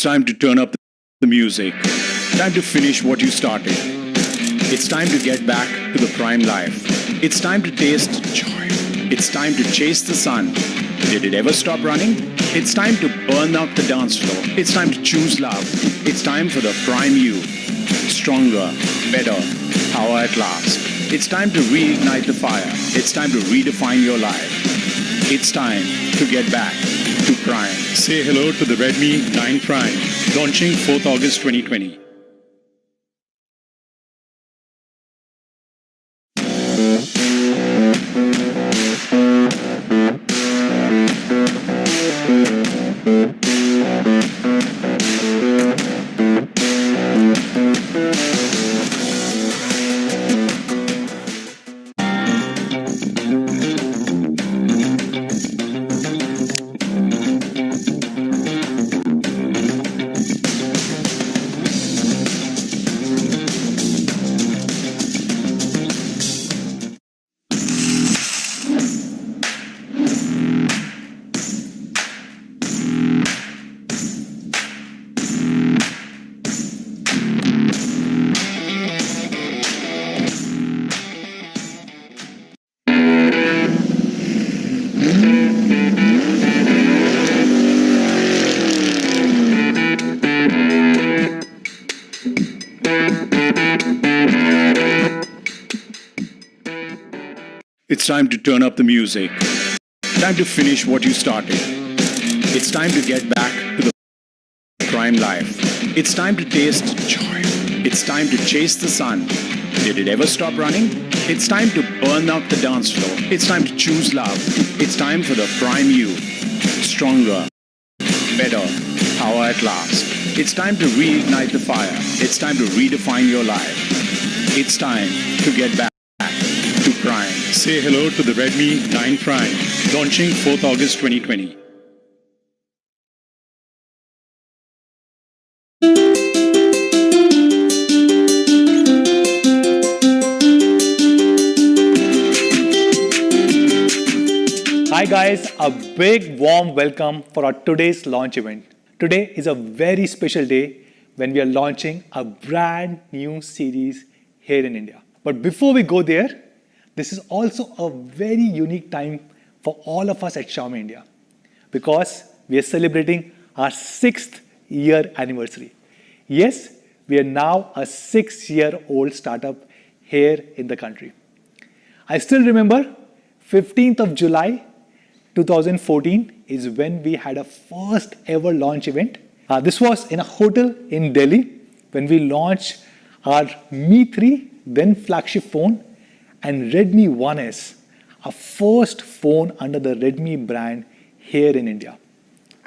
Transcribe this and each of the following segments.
time to turn up the music. Time to finish what you started. It's time to get back to the prime life. It's time to taste joy. It's time to chase the sun. Did it ever stop running? It's time to burn up the dance floor. It's time to choose love. It's time for the prime you. Stronger, better, power at last. It's time to reignite the fire. It's time to redefine your life. It's time to get back to Prime. Say hello to the Redmi 9 Prime, launching 4th August 2020. It's time to turn up the music. Time to finish what you started. It's time to get back to the prime life. It's time to taste joy. It's time to chase the sun. Did it ever stop running? It's time to burn up the dance floor. It's time to choose love. It's time for the prime you. Stronger, better, power at last. It's time to reignite the fire. It's time to redefine your life. It's time to get back to Prime. Say hello to the Redmi 9 Prime, launching 4th August 2020. Hi guys, a big warm welcome for our today's launch event. Today is a very special day when we are launching a brand new series here in India. But before we go there, this is also a very unique time for all of us at Xiaomi India because we are celebrating our 6th year anniversary. Yes, we are now a 6-year-old startup here in the country. I still remember 15th of July 2014 is when we had a first ever launch event. This was in a hotel in Delhi when we launched our Mi 3, then flagship phone, and Redmi 1S, our first phone under the Redmi brand here in India.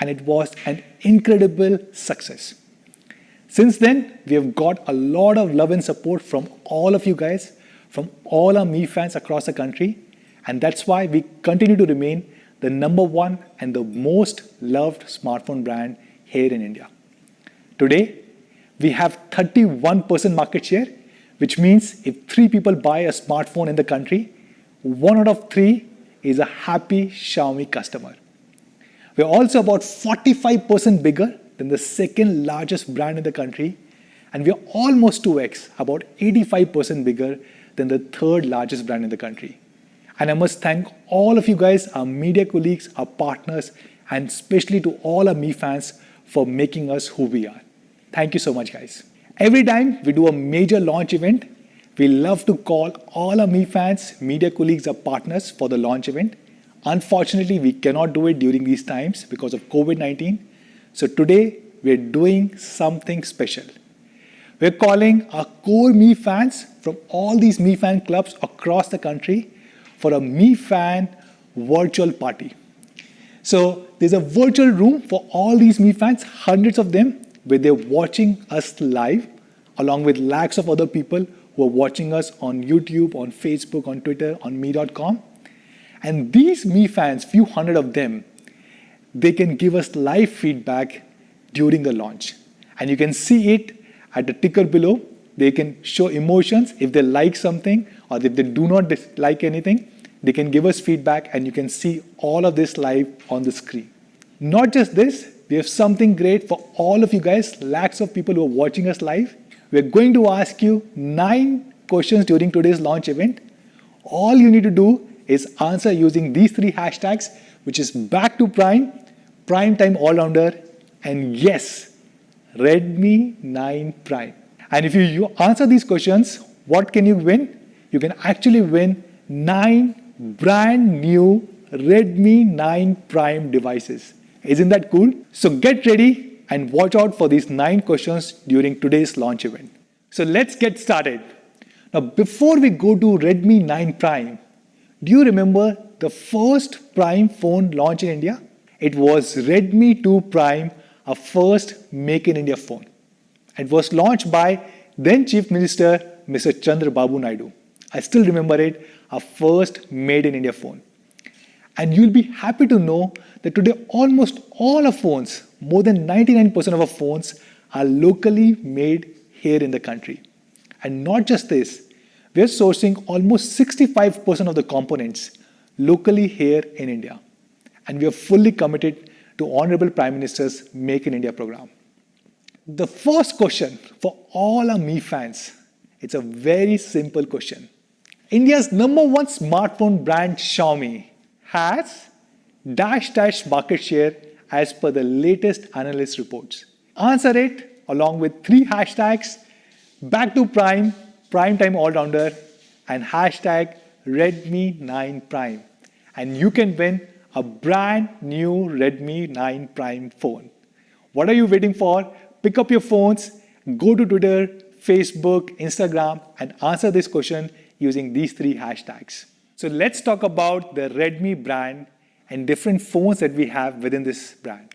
And it was an incredible success. Since then, we have got a lot of love and support from all of you guys, from all our Mi fans across the country. And that's why we continue to remain the #1 and the most loved smartphone brand here in India. Today, we have 31% market share, which means if 3 people buy a smartphone in the country, 1 out of 3 is a happy Xiaomi customer. We're also about 45% bigger than the second largest brand in the country, and we're almost 2x, about 85% bigger than the third largest brand in the country. And I must thank all of you guys, our media colleagues, our partners, and especially to all our Mi fans for making us who we are. Thank you so much, guys. Every time we do a major launch event, we love to call all our Mi fans, media colleagues, or partners for the launch event. Unfortunately, we cannot do it during these times because of COVID-19. So today, we're doing something special. We're calling our core Mi fans from all these Mi fan clubs across the country for a Mi fan virtual party. So there's a virtual room for all these Mi fans, hundreds of them, where they're watching us live, along with lakhs of other people who are watching us on YouTube, on Facebook, on Twitter, on mi.com. And these Mi fans, few hundred of them, they can give us live feedback during the launch. And you can see it at the ticker below. They can show emotions if they like something or if they do not like anything. They can give us feedback and you can see all of this live on the screen. Not just this, we have something great for all of you guys, lakhs of people who are watching us live. We're going to ask you 9 questions during today's launch event. All you need to do is answer using these 3 hashtags, which is back to prime, prime time all-rounder, and yes, Redmi 9 Prime. And if you answer these questions, what can you win? You can actually win 9 brand new Redmi 9 Prime devices. Isn't that cool? So get ready and watch out for these 9 questions during today's launch event. So let's get started. Now, before we go to Redmi 9 Prime, do you remember the first Prime phone launched in India? It was Redmi 2 Prime, our first Make in India phone. It was launched by then Chief Minister Mr. Chandrababu Naidu. I still remember it, our first Made in India phone. And you'll be happy to know that today almost all our phones, more than 99% of our phones, are locally made here in the country. And not just this, we are sourcing almost 65% of the components locally here in India. And we are fully committed to Honorable Prime Minister's Make in India program. The first question for all our Mi fans, it's a very simple question. India's #1 smartphone brand Xiaomi has dash market share as per the latest analyst reports. Answer it along with 3 hashtags, back to prime, prime time all-rounder, and hashtag Redmi 9 Prime. And you can win a brand new Redmi 9 Prime phone. What are you waiting for? Pick up your phones, go to Twitter, Facebook, Instagram, and answer this question using these 3 hashtags. So let's talk about the Redmi brand and different phones that we have within this brand.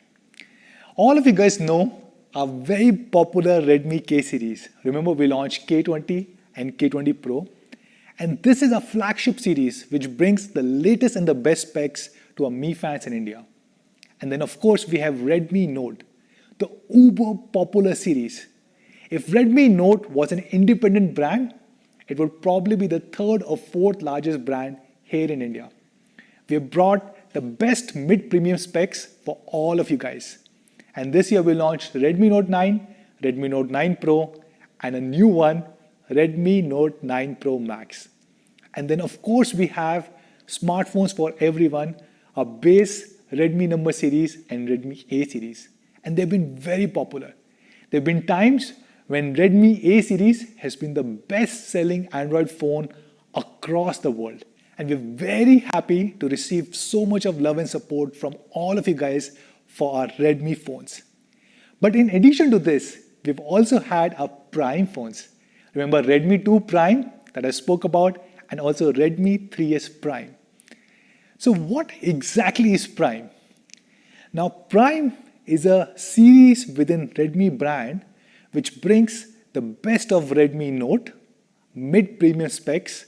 All of you guys know our very popular Redmi K series. Remember, we launched K20 and K20 Pro. And this is a flagship series which brings the latest and the best specs to our Mi fans in India. And then of course we have Redmi Note, the uber popular series. If Redmi Note was an independent brand, it would probably be the 3rd or 4th largest brand here in India. We have brought the best mid-premium specs for all of you guys. And this year we launched Redmi Note 9, Redmi Note 9 Pro, and a new one, Redmi Note 9 Pro Max. And then of course we have smartphones for everyone, a base Redmi number series and Redmi A series. And they've been very popular. There have been times when Redmi A series has been the best-selling Android phone across the world. And we're very happy to receive so much of love and support from all of you guys for our Redmi phones. But in addition to this, we've also had our Prime phones. Remember Redmi 2 Prime that I spoke about, and also Redmi 3S Prime. So what exactly is Prime? Now Prime is a series within Redmi brand which brings the best of Redmi Note, mid-premium specs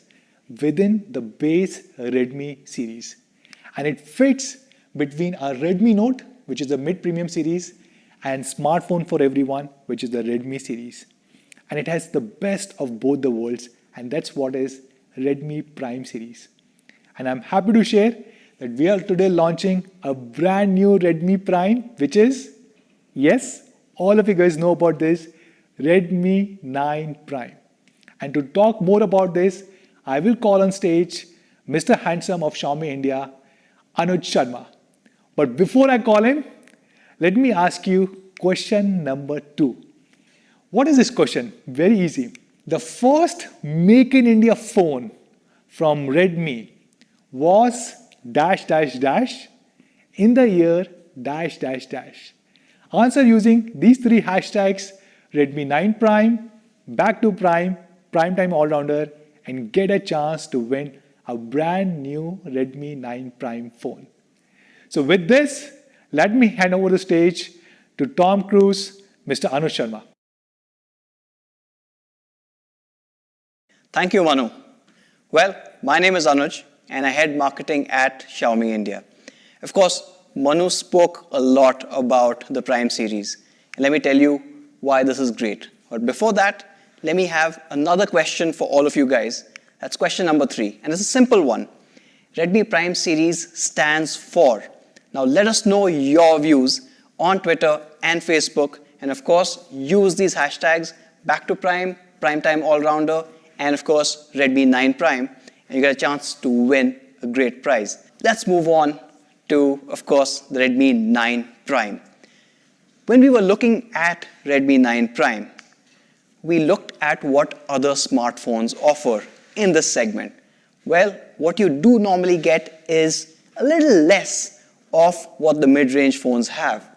within the base Redmi series. And it fits between our Redmi Note, which is the mid-premium series, and smartphone for everyone, which is the Redmi series. And it has the best of both the worlds, and that's what is Redmi Prime series. And I'm happy to share that we are today launching a brand new Redmi Prime, which is, yes, all of you guys know about this, Redmi 9 Prime. And to talk more about this, I will call on stage Mr. Handsome of Xiaomi India, Anuj Sharma. But before I call him, let me ask you question number 2. What is this question? Very easy. The first Make in India phone from Redmi was dash in the year dash. Answer using these 3 hashtags, Redmi 9 Prime, back to prime, prime time all-rounder, and get a chance to win a brand new Redmi 9 Prime phone. So with this, let me hand over the stage to Tom Cruise, Mr. Anuj Sharma. Thank you, Manu. Well, my name is Anuj, and I head marketing at Xiaomi India. Of course, Manu spoke a lot about the Prime series. And let me tell you why this is great. But before that, let me have another question for all of you guys. That's question number 3. And it's a simple one. Redmi Prime series stands for. Now let us know your views on Twitter and Facebook. And of course, use these hashtags back to Prime, Primetime All-Rounder, and of course, Redmi 9 Prime. And you get a chance to win a great prize. Let's move on to, of course, the Redmi 9 Prime. When we were looking at Redmi 9 Prime, we looked at what other smartphones offer in this segment. Well, what you do normally get is a little less of what the mid-range phones have.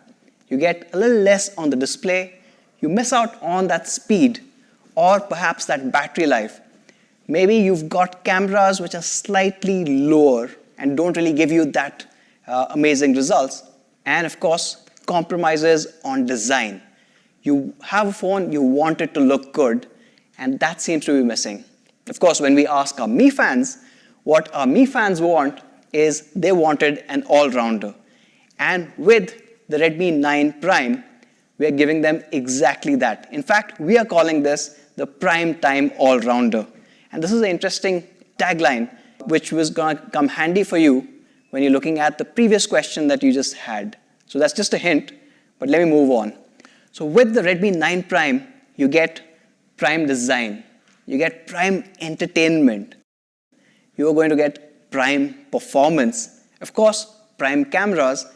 You get a little less on the display, you miss out on that speed or perhaps that battery life. Maybe you've got cameras which are slightly lower and don't really give you that amazing results. And of course, compromises on design. You have a phone, you want it to look good, and that seems to be missing. Of course, when we ask our Mi fans, what our Mi fans want is they wanted an all-rounder. And with the Redmi 9 Prime, we are giving them exactly that. In fact, we are calling this the Prime Time All-Rounder. And this is an interesting tagline, which was going to come handy for you when you're looking at the previous question that you just had. So that's just a hint, but let me move on. So with the Redmi 9 Prime, you get Prime Design, you get Prime Entertainment, you are going to get Prime Performance, of course, Prime Cameras,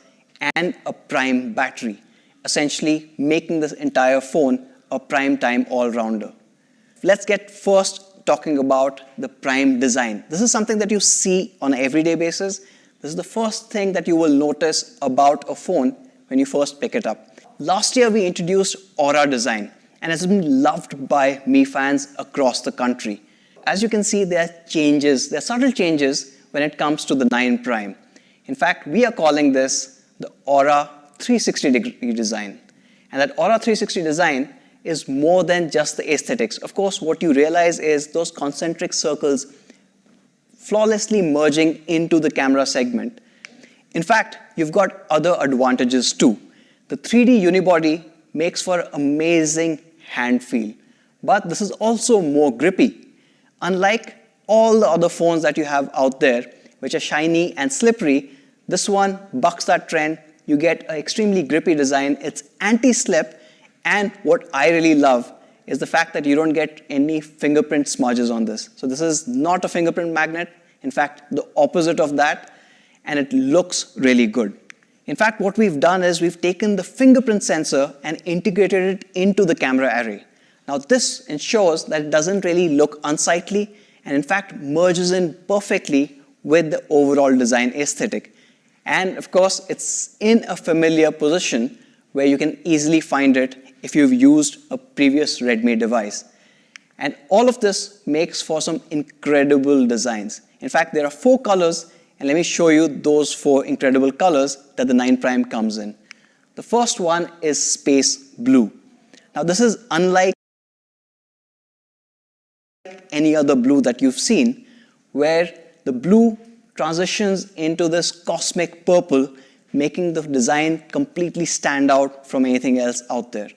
and a Prime Battery, essentially making this entire phone a Prime Time All-Rounder. Let's get first talking about the Prime Design. This is something that you see on an everyday basis. This is the first thing that you will notice about a phone when you first pick it up. Last year, we introduced Aura Design, and it's been loved by Mi fans across the country. As you can see, there are changes, there are subtle changes when it comes to the 9 Prime. In fact, we are calling this the Aura 360-degree design. And that Aura 360 design is more than just the aesthetics. Of course, what you realize is those concentric circles flawlessly merging into the camera segment. In fact, you've got other advantages too. The 3D unibody makes for amazing hand feel, but this is also more grippy. Unlike all the other phones that you have out there, which are shiny and slippery, this one bucks that trend. You get an extremely grippy design. It's anti-slip, and what I really love is the fact that you don't get any fingerprint smudges on this. So this is not a fingerprint magnet. In fact, the opposite of that, and it looks really good. In fact, what we've done is we've taken the fingerprint sensor and integrated it into the camera array. Now this ensures that it doesn't really look unsightly, and in fact merges in perfectly with the overall design aesthetic. And of course, it's in a familiar position where you can easily find it if you've used a previous Redmi device. And all of this makes for some incredible designs. In fact, there are 4 colors, and let me show you those 4 incredible colors that the 9 Prime comes in. The first one is Space Blue. Now this is unlike any other blue that you've seen, where the blue transitions into this cosmic purple, making the design completely stand out from anything else out there.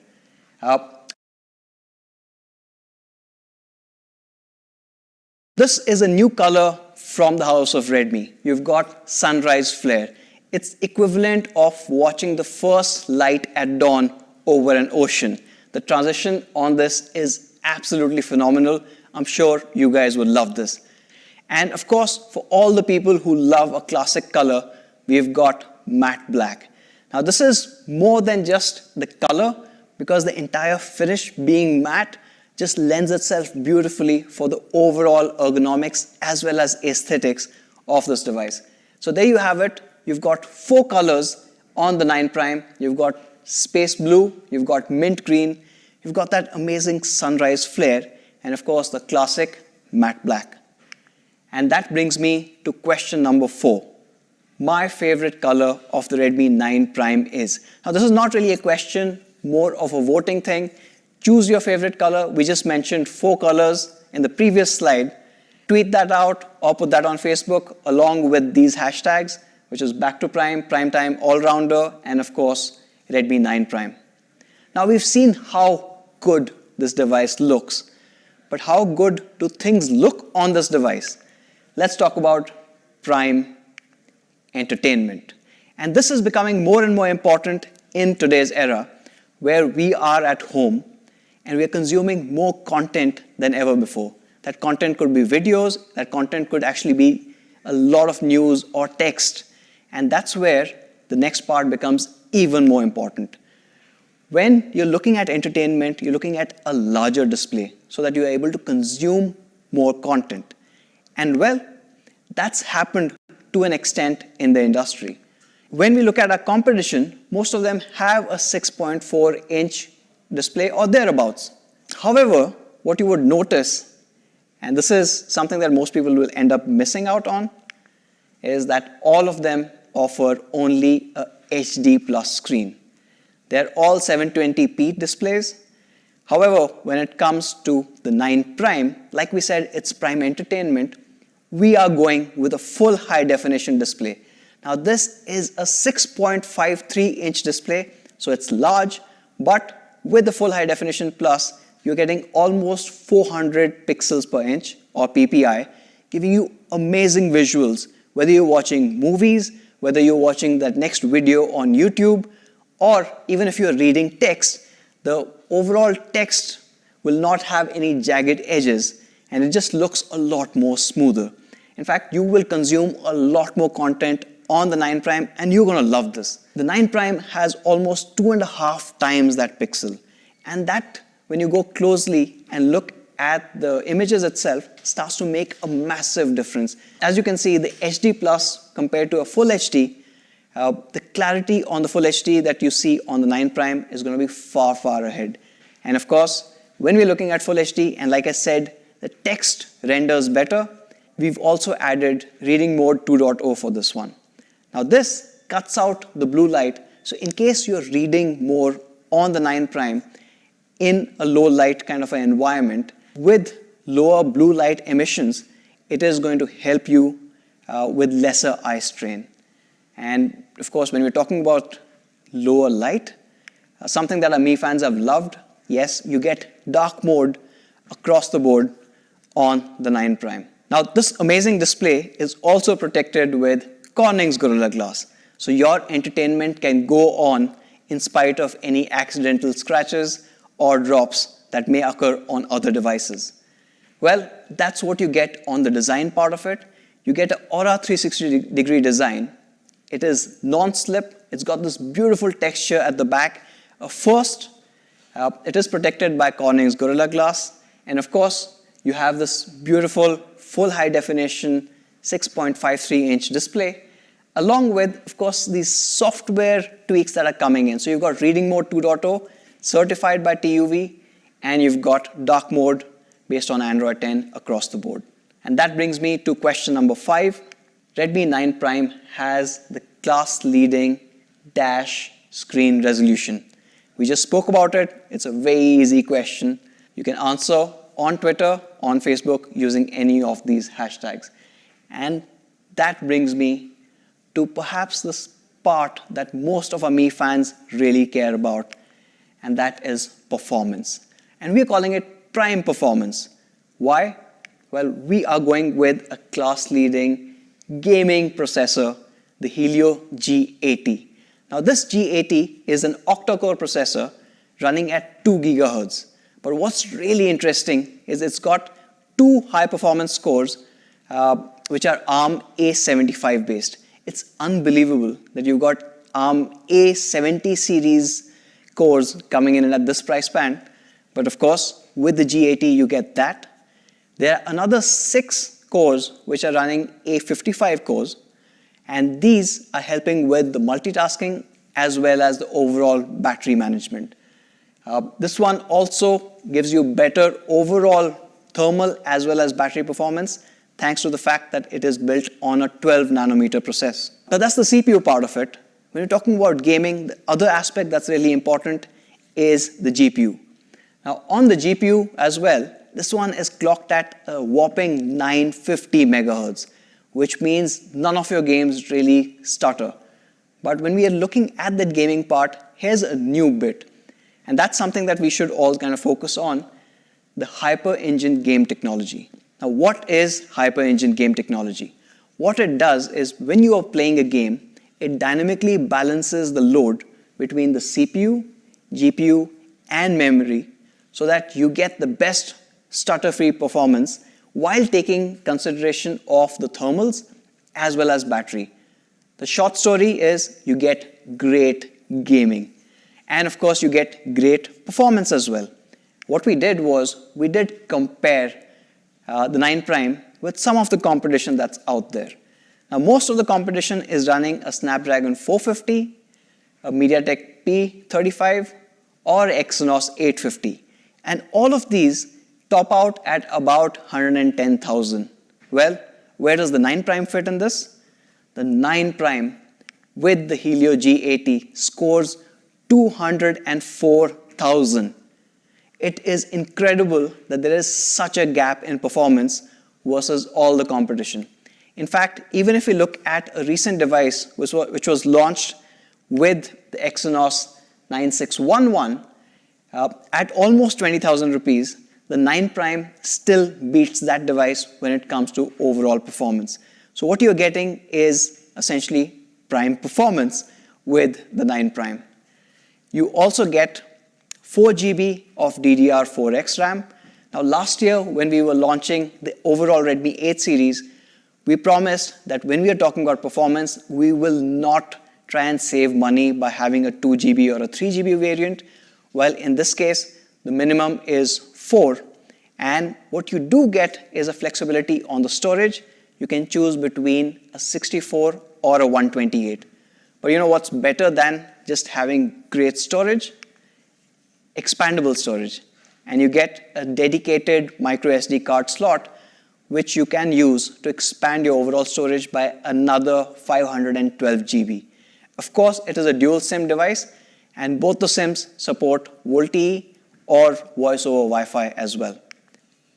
This is a new color from the house of Redmi. You've got Sunrise Flare. It's equivalent of watching the first light at dawn over an ocean. The transition on this is absolutely phenomenal. I'm sure you guys would love this. And of course, for all the people who love a classic color, we've got Matte Black. Now this is more than just the color, because the entire finish being matte just lends itself beautifully for the overall ergonomics as well as aesthetics of this device. So there you have it. You've got 4 colors on the 9 Prime. You've got Space Blue, you've got Mint Green, you've got that amazing Sunrise Flare, and of course the classic Matte Black. And that brings me to question number 4. My favorite color of the Redmi 9 Prime is. Now this is not really a question, more of a voting thing. Choose your favorite color. We just mentioned 4 colors in the previous slide. Tweet that out or put that on Facebook along with these hashtags, which is Back to Prime, Primetime All-Rounder, and of course, Redmi 9 Prime. Now we've seen how good this device looks, but how good do things look on this device? Let's talk about Prime Entertainment. And this is becoming more and more important in today's era where we are at home and we are consuming more content than ever before. That content could be videos, that content could actually be a lot of news or text. And that's where the next part becomes even more important. When you're looking at entertainment, you're looking at a larger display so that you're able to consume more content. And well, that's happened to an extent in the industry. When we look at our competition, most of them have a 6.4-inch display or thereabouts. However, what you would notice, and this is something that most people will end up missing out on, is that all of them offer only a HD plus screen. They're all 720p displays. However, when it comes to the 9 Prime, like we said, it's prime entertainment, we are going with a full high definition display. Now this is a 6.53-inch display, so it's large, but with the full high definition plus, you're getting almost 400 pixels per inch or PPI, giving you amazing visuals, whether you're watching movies, whether you're watching that next video on YouTube, or even if you're reading text, the overall text will not have any jagged edges and it just looks a lot more smoother. In fact, you will consume a lot more content on the 9 Prime and you're going to love this. The 9 Prime has almost 2.5 times that pixel, and that, when you go closely and look at the images itself, starts to make a massive difference. As you can see, the HD Plus compared to a full HD, the clarity on the full HD that you see on the 9 Prime is going to be far, far ahead. And of course, when we're looking at full HD, and like I said, the text renders better, we've also added reading mode 2.0 for this one. Now this cuts out the blue light, so in case you're reading more on the 9 Prime in a low light kind of an environment with lower blue light emissions, it is going to help you with lesser eye strain. And of course, when we're talking about lower light, something that our Mi fans have loved, yes, you get dark mode across the board on the 9 Prime. Now, this amazing display is also protected with Corning's Gorilla Glass. So your entertainment can go on in spite of any accidental scratches or drops that may occur on other devices. Well, that's what you get on the design part of it. You get an Aura 360-degree design. It is non-slip. It's got this beautiful texture at the back. First, it is protected by Corning's Gorilla Glass. And of course, you have this beautiful full high definition 6.53-inch display, along with, of course, these software tweaks that are coming in. So you've got reading mode 2.0, certified by TUV, and you've got dark mode based on Android 10 across the board. And that brings me to question number 5. Redmi 9 Prime has the class-leading dash screen resolution. We just spoke about it. It's a very easy question. You can answer on Twitter, on Facebook, using any of these hashtags. And that brings me to perhaps this part that most of our Mi fans really care about, and that is performance. And we're calling it Prime Performance. Why? Well, we are going with a class-leading gaming processor, the Helio G80. Now, this G80 is an octa-core processor running at 2 GHz. But what's really interesting is it's got 2 high-performance cores, which are ARM A75 based. It's unbelievable that you've got ARM A70 series cores coming in at this price band. But of course, with the G80, you get that. There are another 6 cores which are running A55 cores, and these are helping with the multitasking as well as the overall battery management. This one also gives you better overall thermal as well as battery performance, thanks to the fact that it is built on a 12 nanometer process. Now that's the CPU part of it. When you're talking about gaming, the other aspect that's really important is the GPU. Now on the GPU as well, this one is clocked at a whopping 950 megahertz, which means none of your games really stutter. But when we are looking at that gaming part, here's a new bit. And that's something that we should all kind of focus on, the Hyper Engine game technology. Now, what is Hyper Engine game technology? What it does is when you are playing a game, it dynamically balances the load between the CPU, GPU, and memory so that you get the best stutter-free performance while taking consideration of the thermals as well as battery. The short story is you get great gaming. And of course, you get great performance as well. What we did was we did compare the 9 Prime with some of the competition that's out there. Now, most of the competition is running a Snapdragon 450, a MediaTek P35, or Exynos 850. And all of these top out at about 110,000. Well, where does the 9 Prime fit in this? The 9 Prime with the Helio G80 scores 204,000. It is incredible that there is such a gap in performance versus all the competition. In fact, even if we look at a recent device which was launched with the Exynos 9611 at almost 20,000 rupees, the 9 Prime still beats that device when it comes to overall performance. So what you're getting is essentially prime performance with the 9 Prime. You also get 4 GB of DDR4X RAM. Now, last year when we were launching the overall Redmi 8 series, we promised that when we are talking about performance, we will not try and save money by having a 2 GB or a 3 GB variant. Well, in this case, the minimum is 4. And what you do get is a flexibility on the storage. You can choose between a 64 or a 128. But you know what's better than just having great storage? Expandable storage. And you get a dedicated micro SD card slot which you can use to expand your overall storage by another 512 GB. Of course, it is a dual SIM device, and both the SIMs support VoLTE or voice over Wi-Fi as well.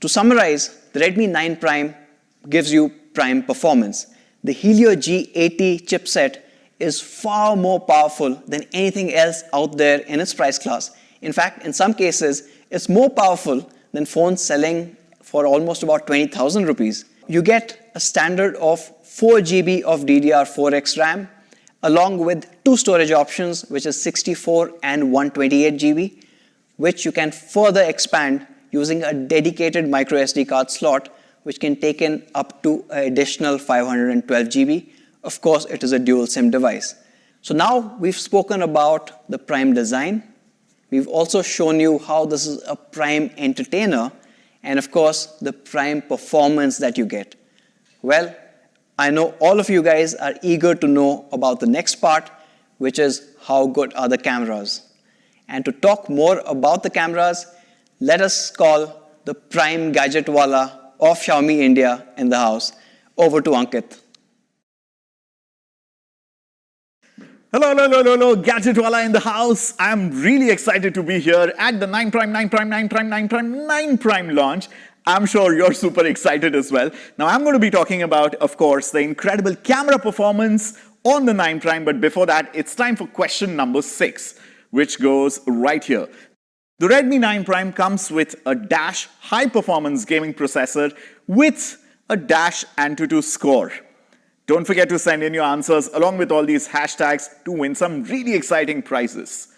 To summarize, the Redmi 9 Prime gives you prime performance. The Helio G80 chipset is far more powerful than anything else out there in its price class. In fact, in some cases, it's more powerful than phones selling for almost about 20,000 rupees. You get a standard of 4 GB of DDR4X RAM, along with 2 storage options, which is 64 and 128 GB, which you can further expand using a dedicated micro SD card slot, which can take in up to an additional 512 GB. Of course, it is a dual SIM device. So now we've spoken about the Prime design. We've also shown you how this is a Prime entertainer, and of course, the Prime performance that you get. Well, I know all of you guys are eager to know about the next part, which is how good are the cameras. And to talk more about the cameras, let us call the Prime Gadgetwala of Xiaomi India in the house. Over to Ankit. Hello, Gadgetwala in the house. I'm really excited to be here at the 9 Prime launch. I'm sure you're super excited as well. Now, I'm going to be talking about, of course, the incredible camera performance on the 9 Prime. But before that, it's time for question number 6, which goes right here. The Redmi 9 Prime comes with a Dash high-performance gaming processor with a Dash Antutu score. Don't forget to send in your answers along with all these hashtags to win some really exciting prizes.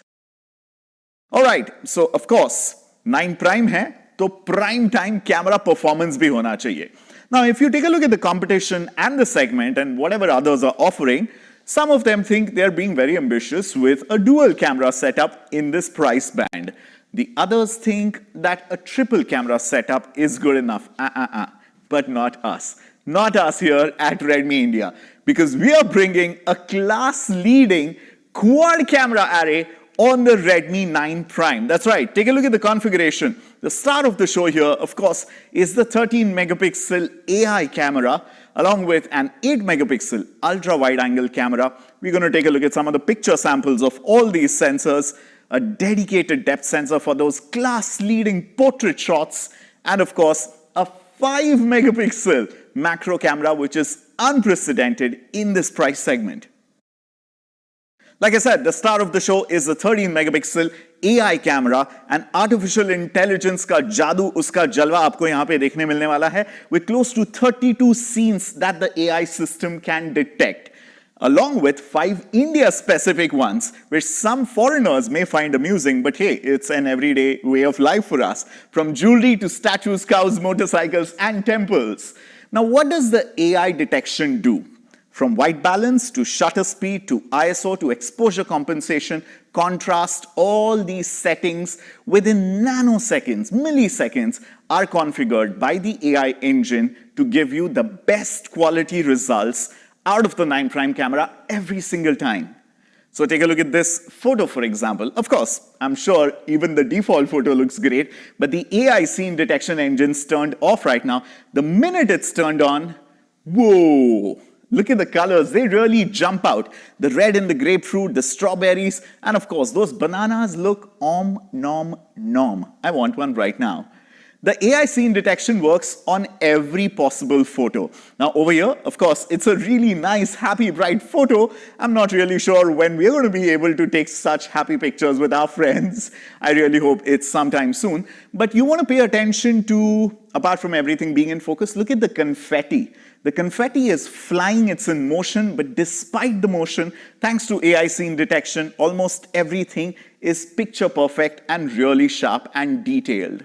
All right, so of course, 9 Prime hai, to prime time camera performance bhi hona chahiye. Now, if you take a look at the competition and the segment and whatever others are offering, some of them think they're being very ambitious with a dual camera setup in this price band. The others think that a triple camera setup is good enough. But not us. Not us here at Redmi India, because we are bringing a class-leading quad camera array on the Redmi 9 Prime. That's right, take a look at the configuration. The star of the show here, of course, is the 13 megapixel AI camera, along with an 8 megapixel ultra-wide-angle camera. We're going to take a look at some of the picture samples of all these sensors, a dedicated depth sensor for those class-leading portrait shots, and of course, a 5 megapixel macro camera, which is unprecedented in this price segment. Like I said, the star of the show is the 13 megapixel AI camera, and artificial intelligence का जादू, उसका जलवा आपको यहाँ पे देखने मिलने वाला है, with close to 32 scenes that the AI system can detect. along with 5 India-specific ones, which some foreigners may find amusing, but hey, it's an everyday way of life for us, from jewelry to statues, cows, motorcycles, and temples. Now, what does the AI detection do? From white balance to shutter speed to ISO to exposure compensation, contrast, all these settings within nanoseconds, milliseconds are configured by the AI engine to give you the best quality results out of the 9 prime camera every single time. So take a look at this photo, for example. Of course, I'm sure even the default photo looks great, but the AI scene detection engine's turned off right now. The minute it's turned on, whoa! Look at the colors, they really jump out. The red in the grapefruit, the strawberries, and of course, those bananas look nom nom. I want one right now. The AI scene detection works on every possible photo. Now over here, of course, it's a really nice, happy, bright photo. I'm not really sure when we're going to be able to take such happy pictures with our friends. I really hope it's sometime soon. But you want to pay attention to, apart from everything being in focus, look at the confetti. The confetti is flying, it's in motion, but despite the motion, thanks to AI scene detection, almost everything is picture perfect and really sharp and detailed.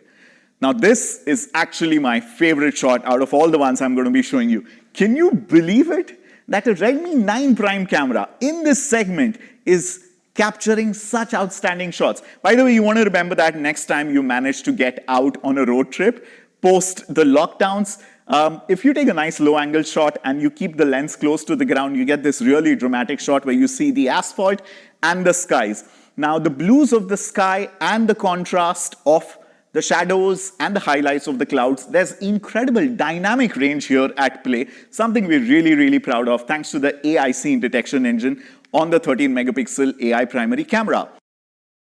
Now, this is actually my favorite shot out of all the ones I'm going to be showing you. Can you believe it? That a Redmi 9 Prime camera in this segment is capturing such outstanding shots. By the way, you want to remember that next time you manage to get out on a road trip, post the lockdowns, if you take a nice low-angle shot and you keep the lens close to the ground, you get this really dramatic shot where you see the asphalt and the skies. Now, the blues of the sky and the contrast of the shadows and the highlights of the clouds, there's incredible dynamic range here at play, something we're really proud of thanks to the AI scene detection engine on the 13-megapixel AI primary camera.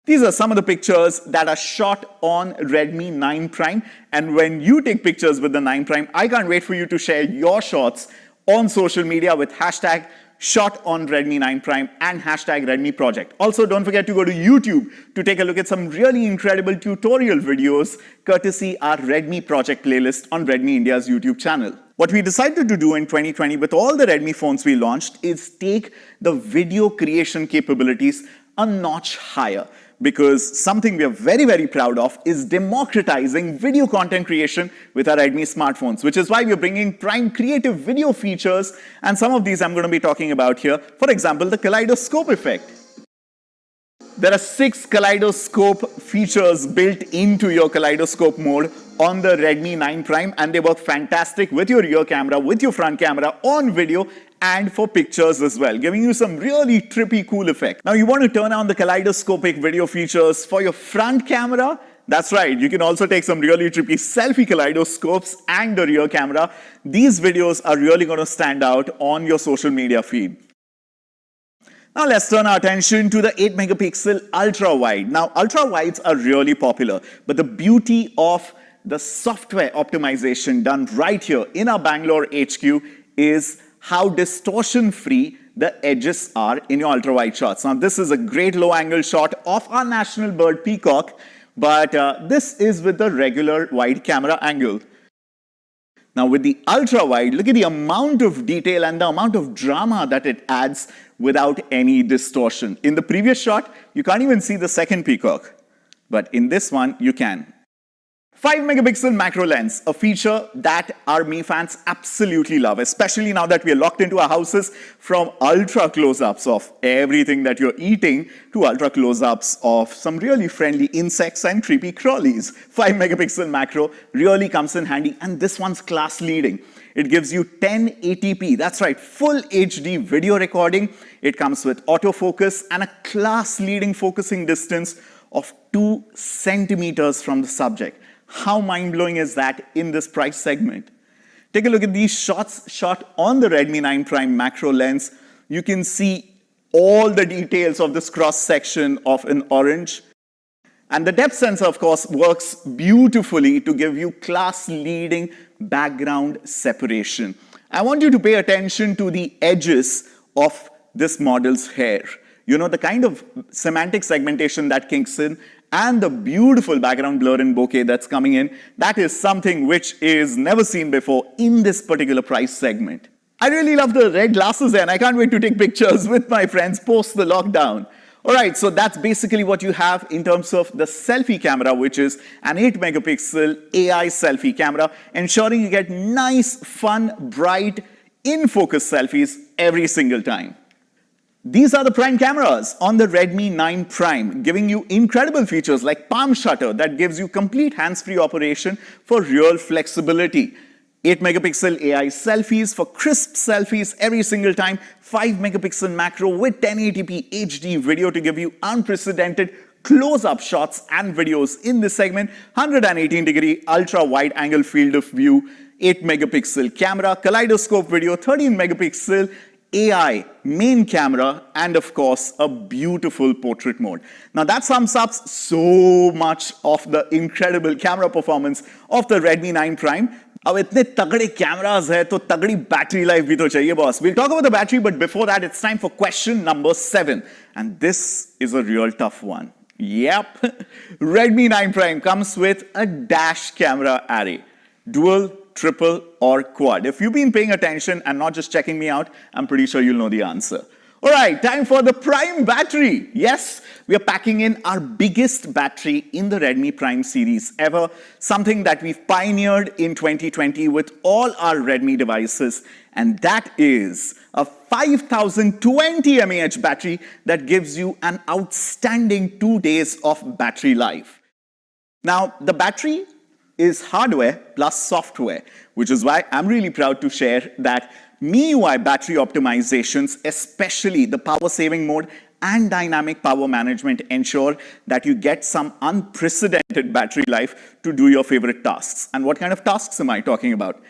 These are some of the pictures that are shot on Redmi 9 Prime, and when you take pictures with the 9 Prime, I can't wait for you to share your shots on social media with hashtag shot on Redmi 9 Prime and hashtag Redmi Project. Also, don't forget to go to YouTube to take a look at some really incredible tutorial videos courtesy our Redmi Project playlist on Redmi India's YouTube channel. What we decided to do in 2020 with all the Redmi phones we launched is take the video creation capabilities a notch higher, because something we are very proud of is democratizing video content creation with our Redmi smartphones, which is why we're bringing prime creative video features, and some of these I'm going to be talking about here. For example, the kaleidoscope effect. There are 6 kaleidoscope features built into your kaleidoscope mode on the Redmi 9 Prime, and they work fantastic with your rear camera, with your front camera, on video, and for pictures as well, giving you some really trippy, cool effect. Now, you want to turn on the kaleidoscopic video features for your front camera? That's right, you can also take some really trippy selfie kaleidoscopes and the rear camera. These videos are really going to stand out on your social media feed. Now let's turn our attention to the 8-megapixel ultra-wide. Now, ultra-wides are really popular, but the beauty of the software optimization done right here in our Bangalore HQ is how distortion-free the edges are in your ultra-wide shots. Now, this is a great low-angle shot of our national bird peacock, but this is with the regular wide camera angle. Now, with the ultra-wide, look at the amount of detail and the amount of drama that it adds without any distortion. In the previous shot, you can't even see the second peacock, but in this one, you can. 5-megapixel macro lens, a feature that our Mi fans absolutely love, especially now that we are locked into our houses, from ultra close-ups of everything that you're eating to ultra close-ups of some really friendly insects and creepy crawlies. 5-megapixel macro really comes in handy, and this one's class leading. It gives you 1080p, that's right, full HD video recording. It comes with autofocus and a class leading focusing distance of 2 centimeters from the subject. How mind-blowing is that in this price segment? Take a look at these shots shot on the Redmi 9 Prime macro lens. You can see all the details of this cross-section of an orange. And the depth sensor, of course, works beautifully to give you class-leading background separation. I want you to pay attention to the edges of this model's hair. You know, the kind of semantic segmentation that kicks in and the beautiful background blur and bokeh that's coming in, that is something which is never seen before in this particular price segment. I really love the red glasses and I can't wait to take pictures with my friends post the lockdown. Alright, so that's basically what you have in terms of the selfie camera, which is an 8 megapixel AI selfie camera, ensuring you get nice, fun, bright, in-focus selfies every single time. These are the Prime cameras on the Redmi 9 Prime, giving you incredible features like palm shutter that gives you complete hands-free operation for real flexibility. 8 megapixel AI selfies for crisp selfies every single time, 5 megapixel macro with 1080p HD video to give you unprecedented close-up shots and videos in this segment, 118-degree ultra-wide angle field of view, 8 megapixel camera, kaleidoscope video, 13 megapixel AI main camera, and of course, a beautiful portrait mode. Now that sums up so much of the incredible camera performance of the Redmi 9 Prime. अब इतने तगड़े cameras है तो तगड़ी battery life भी तो चाहिए boss. We'll talk about the battery, but before that, it's time for question number 7. And this is a real tough one. Yep. Redmi 9 Prime comes with a dash camera array. Dual, triple, or quad. If you've been paying attention and not just checking me out, I'm pretty sure you'll know the answer. All right, time for the Prime battery. Yes, we are packing in our biggest battery in the Redmi Prime series ever, something that we've pioneered in 2020 with all our Redmi devices, and that is a 5020 mAh battery that gives you an outstanding 2 days of battery life. Now, the battery is hardware plus software, which is why I'm really proud to share that MIUI battery optimizations, especially the power saving mode and dynamic power management, ensure that you get some unprecedented battery life to do your favorite tasks. And what kind of tasks am I talking about?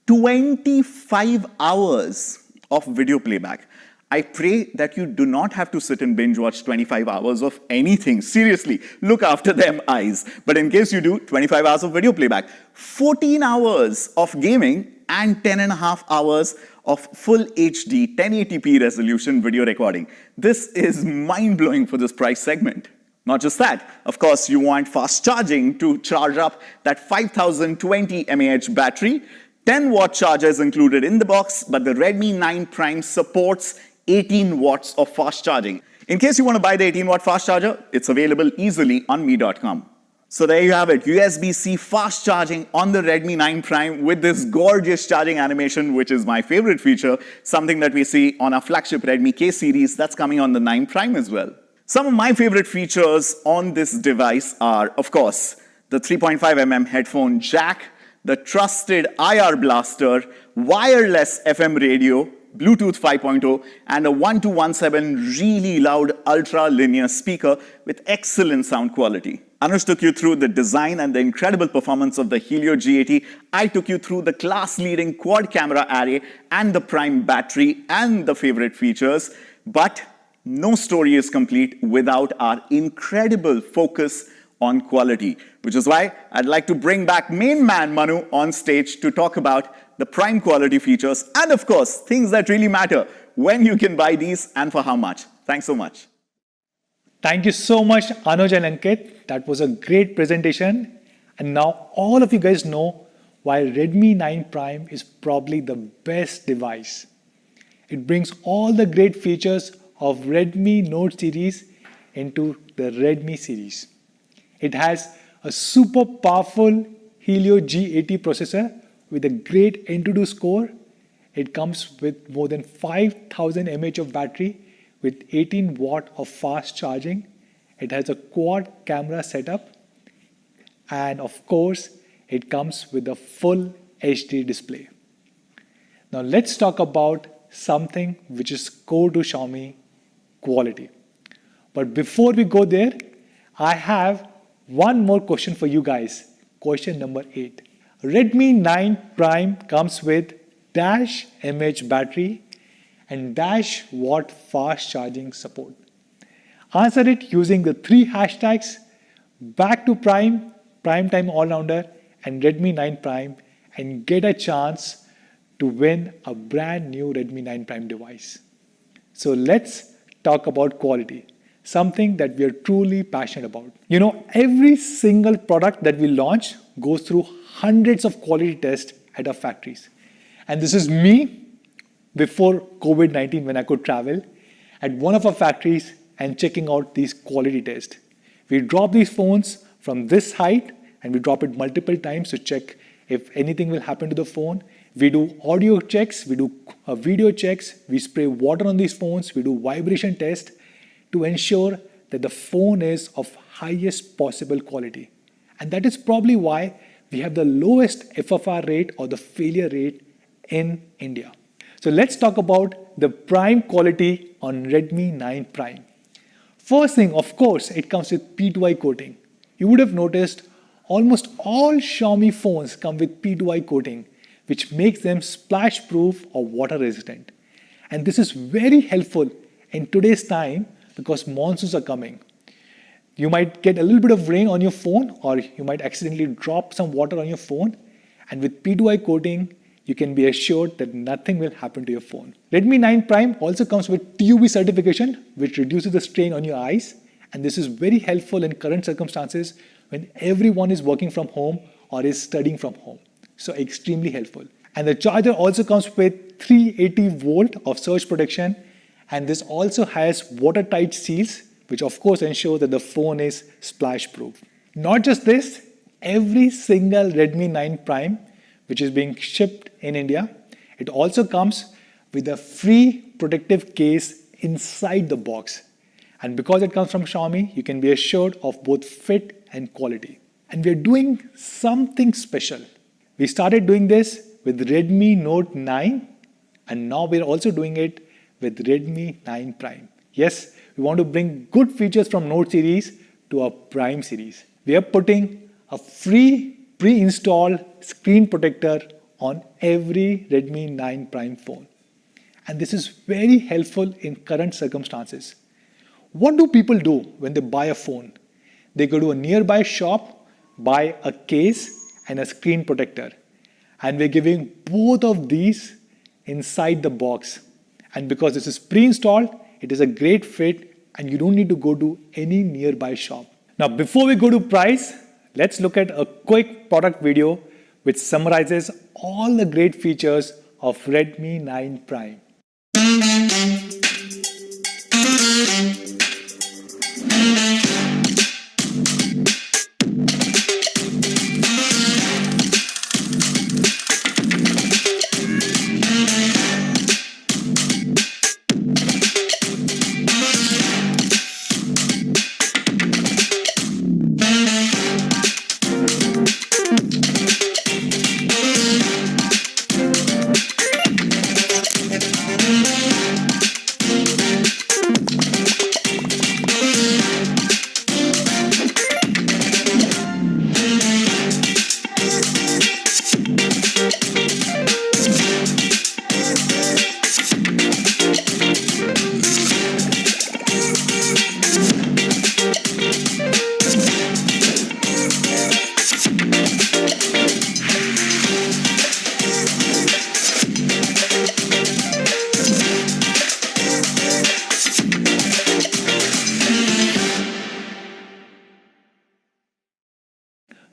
25 hours of video playback. I pray that you do not have to sit and binge watch 25 hours of anything. Seriously, look after them eyes. But in case you do, 25 hours of video playback, 14 hours of gaming, and 10.5 hours of full HD 1080p resolution video recording. This is mind-blowing for this price segment. Not just that, of course, you want fast charging to charge up that 5020 mAh battery. 10-watt charger is included in the box, but the Redmi 9 Prime supports 18 watts of fast charging. In case you want to buy the 18-watt fast charger, it's available easily on me.com. So there you have it, USB-C fast charging on the Redmi 9 Prime with this gorgeous charging animation, which is my favorite feature, something that we see on our flagship Redmi K series that's coming on the 9 Prime as well. Some of my favorite features on this device are, of course, the 3.5mm headphone jack, the trusted IR blaster, wireless FM radio, Bluetooth 5.0, and a 1217 really loud ultra-linear speaker with excellent sound quality. Anush took you through the design and the incredible performance of the Helio G80. I took you through the class-leading quad camera array and the Prime battery and the favorite features. But no story is complete without our incredible focus on quality, which is why I'd like to bring back main man Manu on stage to talk about the Prime quality features and, of course, things that really matter, when you can buy these and for how much. Thanks so much. Thank you so much, Anuj and Ankit. That was a great presentation. And now all of you guys know why Redmi 9 Prime is probably the best device. It brings all the great features of Redmi Note series into the Redmi series. It has a super powerful Helio G80 processor with a great Antutu score. It comes with more than 5000 mAh of battery with 18 watt of fast charging. It has a quad camera setup. And of course, it comes with a full HD display. Now let's talk about something which is core to Xiaomi, quality. But before we go there, I have one more question for you guys. Question number 8. Redmi 9 Prime comes with dash mAh battery and dash watt fast charging support. Answer it using the 3 hashtags back to Prime, Prime Time All-Rounder, and Redmi 9 Prime, and get a chance to win a brand new Redmi 9 Prime device. So let's talk about quality, something that we are truly passionate about. You know, every single product that we launch goes through hundreds of quality tests at our factories. And this is me before COVID-19 when I could travel at one of our factories and checking out these quality tests. We drop these phones from this height and we drop it multiple times to check if anything will happen to the phone. We do audio checks, we do video checks, we spray water on these phones, we do vibration tests to ensure that the phone is of highest possible quality. And that is probably why we have the lowest FFR rate or the failure rate in India. So let's talk about the prime quality on Redmi 9 Prime. First thing, of course, it comes with P2I coating. You would have noticed almost all Xiaomi phones come with P2I coating, which makes them splash proof or water resistant. And this is very helpful in today's time because monsoons are coming. You might get a little bit of rain on your phone, or you might accidentally drop some water on your phone. And with P2I coating, you can be assured that nothing will happen to your phone. Redmi 9 Prime also comes with TUV certification, which reduces the strain on your eyes. And this is very helpful in current circumstances when everyone is working from home or is studying from home. So extremely helpful. And the charger also comes with 380 volt of surge protection. And this also has watertight seals, which of course ensure that the phone is splash proof. Not just this, every single Redmi 9 Prime which is being shipped in India, it also comes with a free protective case inside the box. And because it comes from Xiaomi, you can be assured of both fit and quality. And we're doing something special. We started doing this with Redmi Note 9, and now we're also doing it with Redmi 9 Prime. Yes, we want to bring good features from Note series to our Prime series. We are putting a free pre-installed screen protector on every Redmi 9 Prime phone. And this is very helpful in current circumstances. What do people do when they buy a phone? They go to a nearby shop, buy a case and a screen protector. And we're giving both of these inside the box. And because this is pre-installed, it is a great fit and you don't need to go to any nearby shop. Now, before we go to price, let's look at a quick product video which summarizes all the great features of Redmi 9 Prime.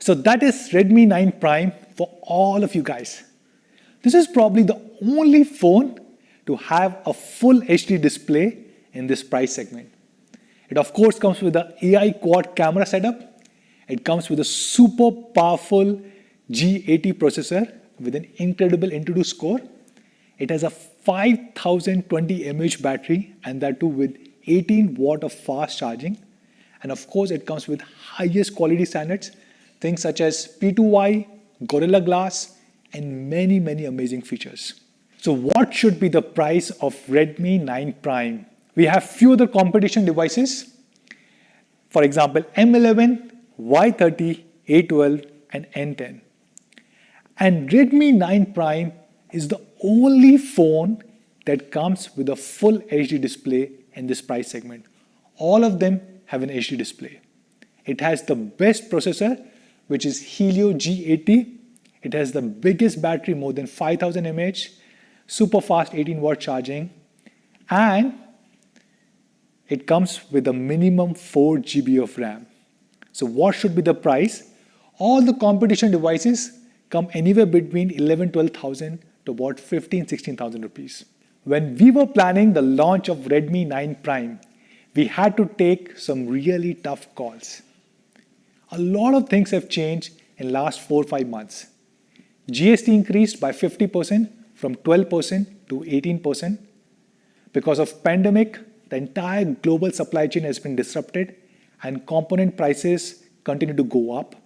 So that is Redmi 9 Prime for all of you guys. This is probably the only phone to have a full HD display in this price segment. It of course comes with the AI quad camera setup. It comes with a super powerful G80 processor with an incredible Antutu score. It has a 5020 mAh battery, and that too with 18 watt of fast charging. And of course it comes with highest quality standards, things such as P2I, Gorilla Glass, and many amazing features. So what should be the price of Redmi 9 Prime? We have few other competition devices. For example, M11, Y30, A12, and N10. And Redmi 9 Prime is the only phone that comes with a full HD display in this price segment. All of them have an HD display. It has the best processor, which is Helio G80. It has the biggest battery, more than 5000 mAh, super fast 18 watt charging, and it comes with a minimum 4 GB of RAM. So what should be the price? All the competition devices come anywhere between 11,000 to 12,000 to about 15,000 to 16,000 rupees. When we were planning the launch of Redmi 9 Prime, we had to take some really tough calls. A lot of things have changed in last 4-5 months. GST increased by 50% from 12% to 18%. Because of pandemic, the entire global supply chain has been disrupted and component prices continue to go up.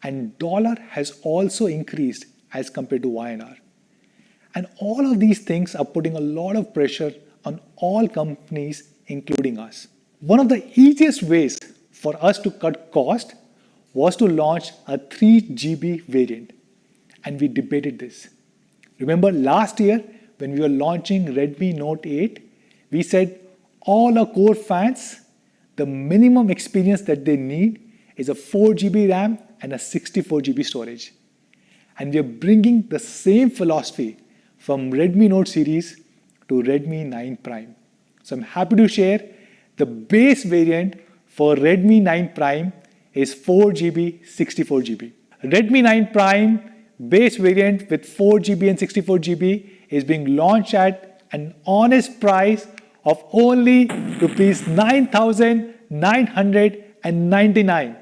And dollar has also increased as compared to INR. And all of these things are putting a lot of pressure on all companies, including us. One of the easiest ways for us to cut cost was to launch a 3GB variant. And we debated this. Remember last year when we were launching Redmi Note 8, we said all our core fans, the minimum experience that they need is a 4GB RAM and a 64GB storage. And we are bringing the same philosophy from Redmi Note series to Redmi 9 Prime. So I'm happy to share the base variant for Redmi 9 Prime is 4GB, 64GB. Redmi 9 Prime base variant with 4GB and 64GB is being launched at an honest price of only Rs 9,999.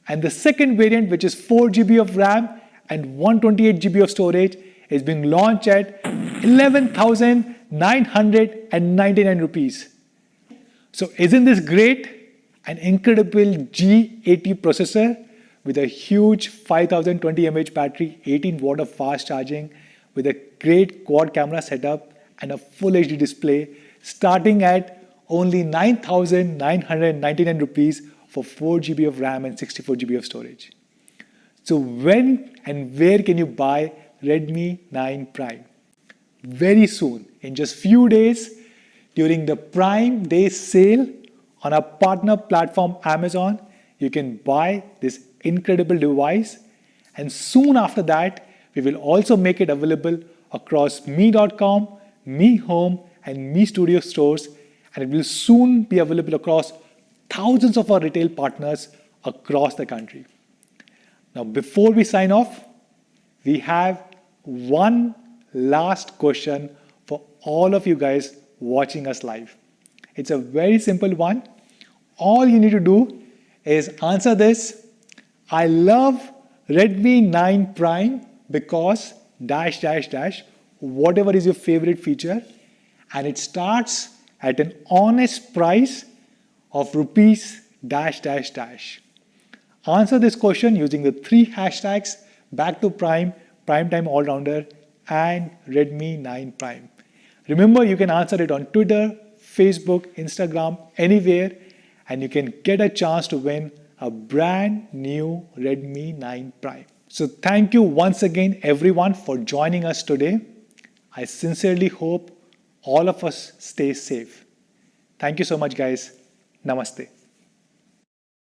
And the second variant, which is 4GB of RAM and 128GB of storage, is being launched at 11,999 rupees. So isn't this great? An incredible G80 processor with a huge 5020 mAh battery, 18 watt of fast charging, with a great quad camera setup and a full HD display, starting at only 9,999 rupees for 4GB of RAM and 64GB of storage. So when and where can you buy Redmi 9 Prime? Very soon, in just few days, during the Prime Day sale on our partner platform Amazon, you can buy this incredible device. And soon after that, we will also make it available across mi.com, Mi Home and Mi Studio stores, and it will soon be available across thousands of our retail partners across the country. Now, before we sign off, we have one last question for all of you guys watching us live. It's a very simple one. All you need to do is answer this. I love Redmi 9 Prime because ... whatever is your favorite feature, and it starts at an honest price of Rs ... Answer this question using the 3 hashtags back to Prime, Primetime Allrounder, and Redmi 9 Prime. Remember, you can answer it on Twitter, Facebook, Instagram, anywhere, and you can get a chance to win a brand new Redmi 9 Prime. So thank you once again, everyone, for joining us today. I sincerely hope all of us stay safe. Thank you so much, guys. Namaste.